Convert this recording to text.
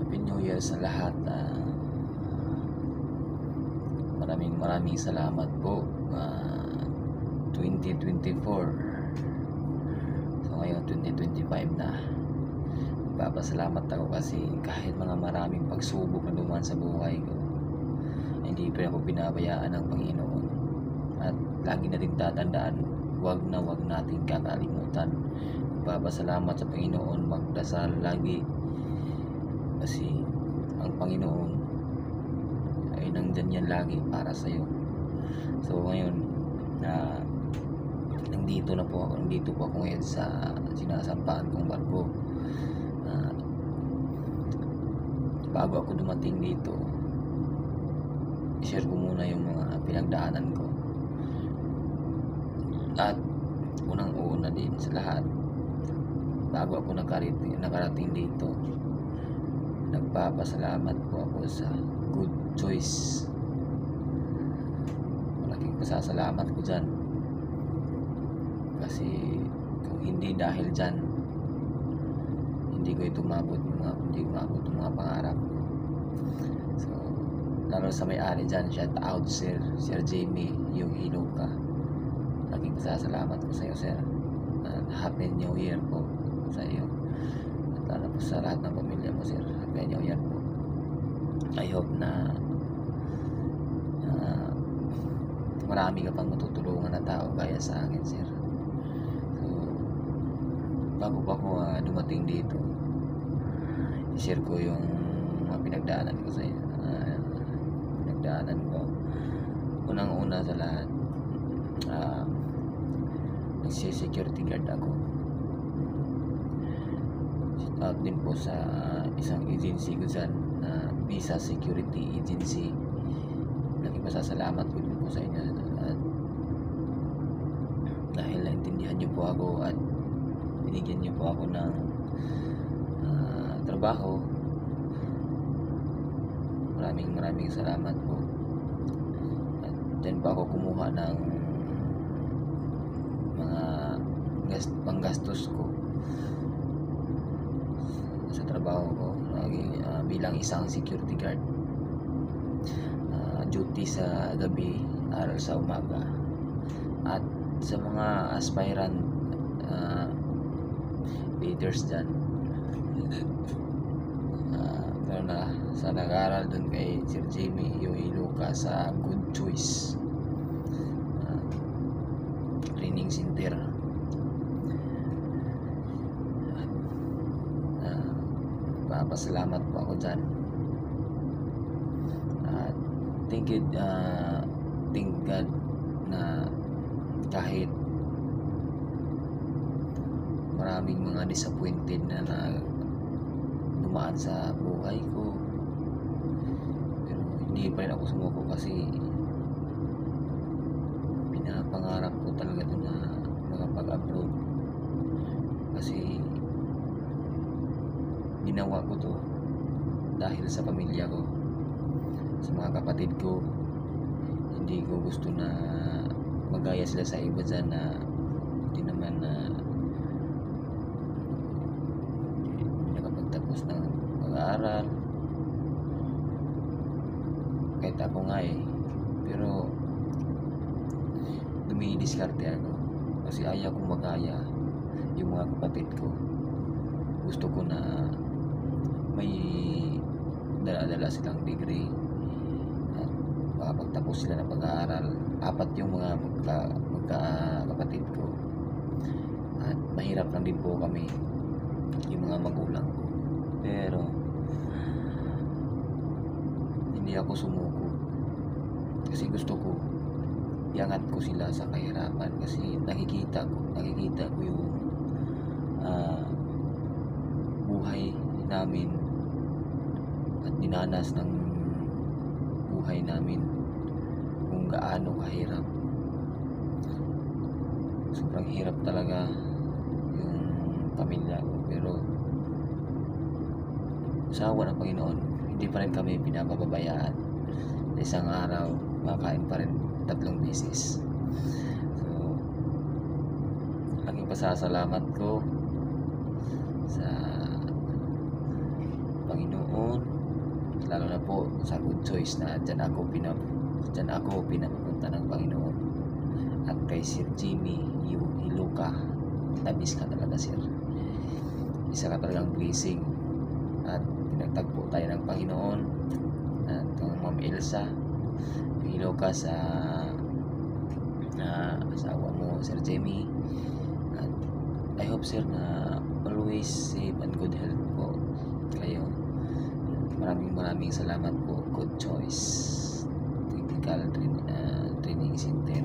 Happy New Year sa lahat. Maraming salamat po. 2024. So ngayon 2025 na. Nagpapasalamat ako kasi kahit mga maraming pagsubok na dumaan sa buhay ko, hindi pa ako pinabayaan ng Panginoon. At lagi natin tatandaan, wag nating kakalimutan. Nagpapasalamat sa Panginoon, magdasal lagi. Kasi ang Panginoon ay nandyan yan lagi para sa iyo. So ngayon na nandito po ako ngayon sa sinasampaan kong barko. Bago ako dumating dito, i-share ko muna yung mga pinagdaanan ko. At unang-una din sa lahat, bago ako nakarating dito, nagpapasalamat po ako sa Good Choice. Malaking pasasalamat ko dyan. Kasi kung hindi dahil dyan, hindi ko ito umabot yung mga pangarap ko. So, lalo sa may-ari dyan, shout out Sir Jamie, yung Hiluka. Malaking pasasalamat ko sa iyo, Sir. And Happy New Year po sa iyo. At lalo po sa lahat ng pamilya mo, Sir. Happy New Year po. I hope na marami ka pang matutulungan na tao gaya sa akin, Sir. So, bago pa ako dumating dito, i-share ko yung mga pinagdaanan ko sa iyo. Pinagdaanan ko, unang-una sa lahat, nagsi-security guard ako. Shout out din po sa isang agency ko dyan, na Visa Security Agency. Lagi pasasalamat ko din po sa inyo. At dahil naintindihan niyo po ako at binigyan niyo po ako ng trabaho, maraming salamat po. At dyan pa ako kumuha ng mga panggastos ko sa trabaho ko, bilang isang security guard. Duty sa gabi, aral sa umaga. At sa mga aspirant leaders dyan, pero na sa nag-aaral dun kay Sir Jamie yung Iluka sa Good Choice training center. Papasalamat po ako dyan. Thank God na kahit maraming mga disappointed na dumaan sa buhay ko, pero hindi pa rin ako sumuko kasi pinapangarap ko talaga ito na makapag-abroad. Kasi ginawa ko to dahil sa pamilya ko, sa mga kapatid ko. Hindi ko gusto na magaya sila sa iba dyan na hindi naman nakapagtapos ng pag-aaral. Kahit ako nga pero dumidiskarte ako kasi ayaw kong magaya yung mga kapatid ko. Gusto ko na may dala-dala silang degree at makapagtapos sila ng pag-aaral. 4 yung mga magkakapatid ko, at mahirap lang din po kami, yung mga magulang ko. Pero hindi ako sumuko kasi gusto ko iangat ko sila sa kahirapan. Kasi nakikita ko yung buhay namin at dinanas ng buhay namin kung gaano kahirap. Sobrang hirap talaga yung pamilya ko, pero sa awa ng Panginoon, hindi pa rin kami pinapababayaan. Isang araw, makain pa rin 3 beses. So, laking pasasalamat ko sa Panginoon lalo na po sa good choice na dyan ako pinapunta ng Panginoon. At kay Sir Jimmy Hiluka, tabis ka talaga sir, isa ka talagang blessing at pinagtagpo tayo ng Panginoon. At ang Ma'am Elsa Hiluka sa asawa mo Sir Jimmy, at I hope sir na always safe and good health po kayo. Maraming salamat po. Good choice Technical Training Center.